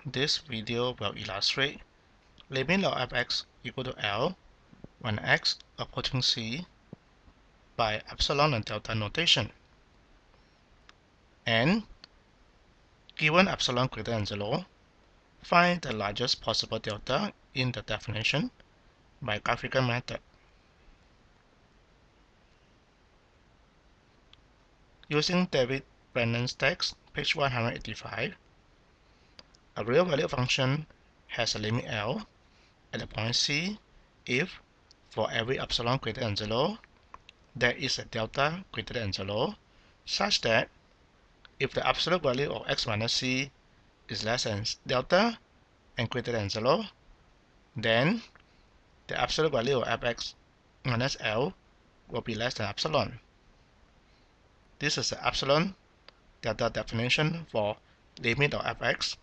This video will illustrate limit of fx equal to L when x approaching c by epsilon and delta notation. And given epsilon greater than 0, find the largest possible delta in the definition by graphical method. Using David Brannan's text, page 185, a real value function has a limit L at the point C if, for every epsilon greater than 0, there is a delta greater than 0, such that if the absolute value of x minus c is less than delta and greater than 0, then the absolute value of fx minus L will be less than epsilon. This is the epsilon delta definition for limit of fx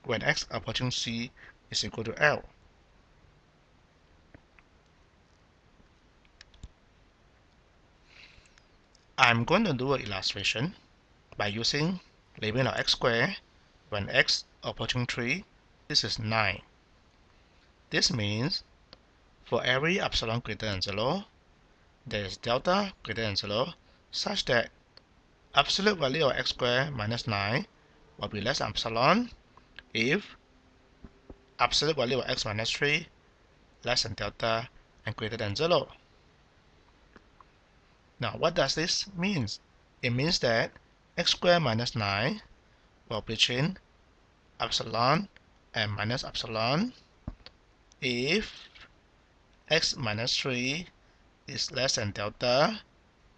when x approaching c is equal to L. I'm going to do an illustration by using limit of x squared when x approaching 3. This is 9. This means for every epsilon greater than 0, there is delta greater than 0 such that absolute value of x squared minus 9 will be less than epsilon if absolute value of x minus 3 less than delta and greater than 0. Now what does this mean? It means that x squared minus 9 will be between epsilon and minus epsilon if x minus 3 is less than delta,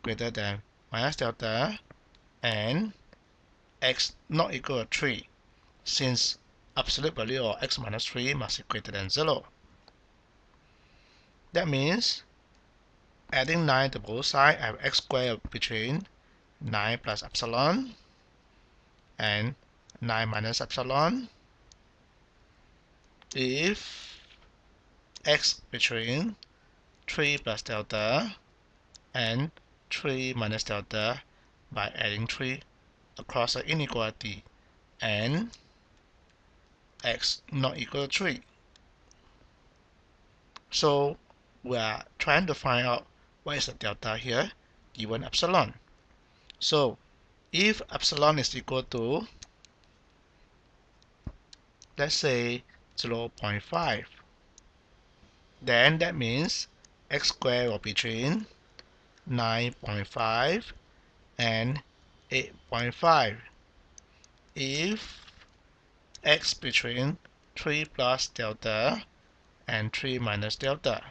greater than minus delta, and x not equal to 3, since absolute value of x minus 3 must be greater than 0. That means adding 9 to both sides, I have x squared between 9 plus epsilon and 9 minus epsilon if x between 3 plus delta and 3 minus delta by adding 3 across the inequality and x not equal to 3. So we are trying to find out what is the delta here given epsilon. So if epsilon is equal to, let's say, 0.5, then that means x squared will be between 9.5 and 8.5 if x between 3 plus delta and 3 minus delta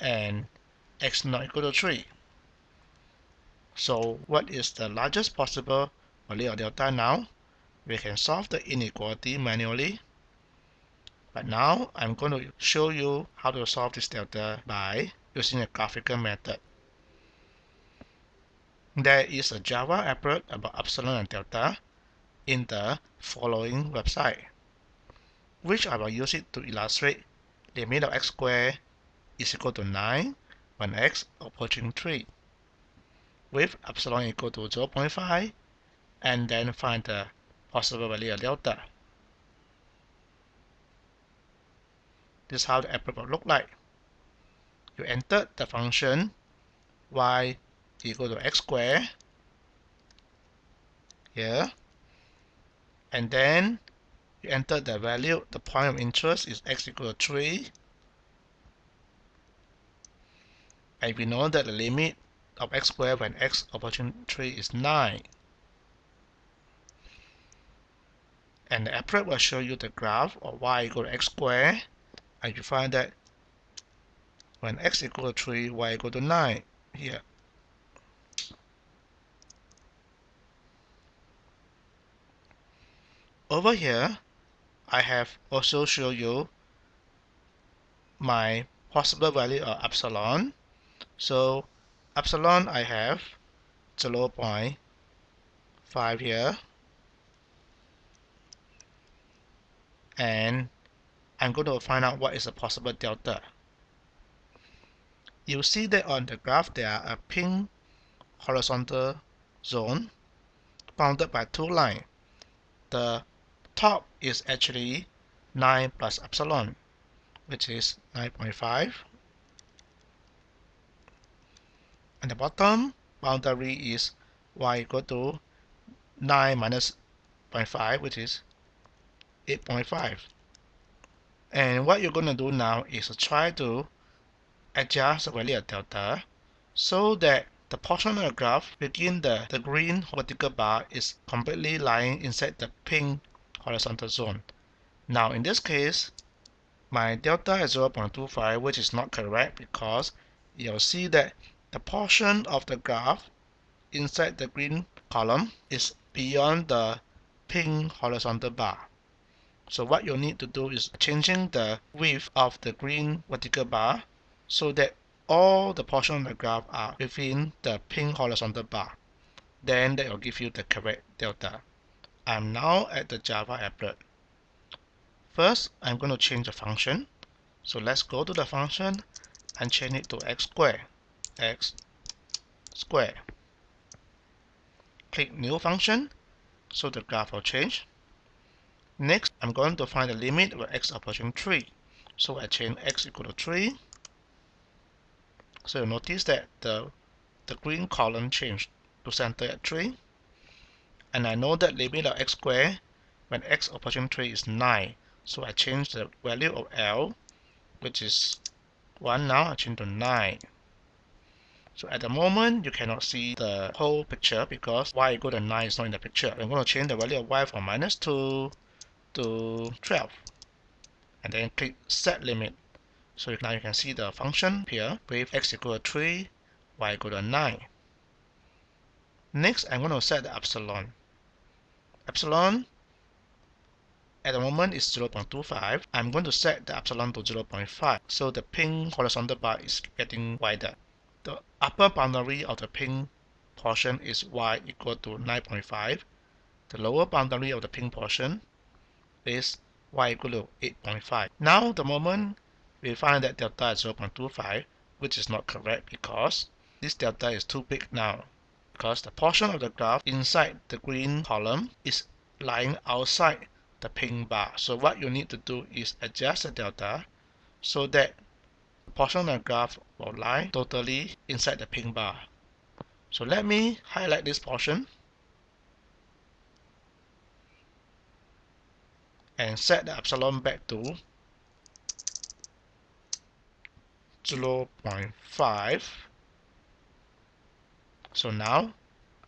and x not equal to 3. So what is the largest possible value of delta now? We can solve the inequality manually, but now I'm going to show you how to solve this delta by using a graphical method. There is a Java-applet about epsilon and delta in the following website, which I will use it to illustrate limit of x squared is equal to 9 when x approaching 3 with epsilon equal to 0.5, and then find the possible value of delta. This is how the applet will look like. You enter the function y equal to x squared here, and then you enter the value, the point of interest is x equal to 3, and we know that the limit of x squared when x approaching 3 is 9. And the applet will show you the graph of y equal to x squared, and you find that when x equal to 3, y equal to 9 here. Over here, I have also shown you my possible value of epsilon. So epsilon I have 0.5 here, and I'm going to find out what is the possible delta. You see that on the graph there are a pink horizontal zone bounded by two lines. The top is actually 9 plus epsilon, which is 9.5. And the bottom boundary is y equal to 9 minus 0.5, which is 8.5. And what you're going to do now is to try to adjust the value of delta so that the portion of the graph within the green vertical bar is completely lying inside the pink horizontal zone. Now in this case, my delta is 0.25, which is not correct because you'll see that the portion of the graph inside the green column is beyond the pink horizontal bar. So what you need to do is changing the width of the green vertical bar so that all the portion of the graph are within the pink horizontal bar. Then that will give you the correct delta. I'm now at the Java-applet. First, I'm going to change the function. So let's go to the function and change it to x squared. X squared. Click new function, so the graph will change. Next, I'm going to find the limit of x approaching 3. So I change x equal to 3. So you notice that the green column changed to center at 3. And I know that limit of x squared when x approaching 3 is 9. So I change the value of L, which is 1 now, I change to 9. So at the moment, you cannot see the whole picture because y equal to 9 is not in the picture. I'm going to change the value of y from -2 to 12. And then click set limit. So now you can see the function here with x equal to 3, y equal to 9. Next, I'm going to set the epsilon. Epsilon at the moment is 0.25. I'm going to set the epsilon to 0.5. So the pink horizontal bar is getting wider. The upper boundary of the pink portion is y equal to 9.5. The lower boundary of the pink portion is y equal to 8.5. Now the moment we find that delta is 0.25, which is not correct because this delta is too big now. Because the portion of the graph inside the green column is lying outside the pink bar. So what you need to do is adjust the delta so that portion of the graph will lie totally inside the pink bar. So let me highlight this portion and set the epsilon back to 0.5. So now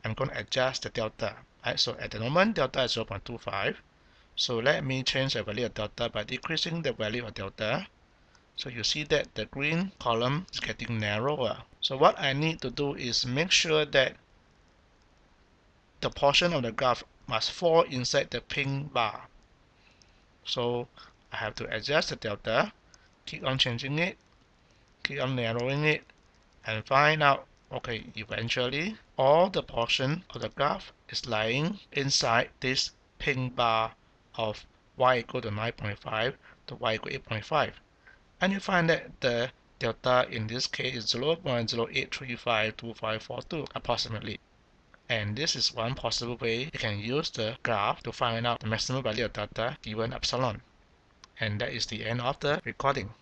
I'm going to adjust the delta. Right, so at the moment delta is 0.25. So let me change the value of delta by decreasing the value of delta. So you see that the green column is getting narrower. So what I need to do is make sure that the portion of the graph must fall inside the pink bar. So I have to adjust the delta, keep on changing it, keep on narrowing it, and find out, okay, eventually all the portion of the graph is lying inside this pink bar of y equal to 9.5 to y equal to 8.5. And you find that the delta in this case is 0.08352542 approximately. And this is one possible way you can use the graph to find out the maximum value of delta given epsilon. And that is the end of the recording.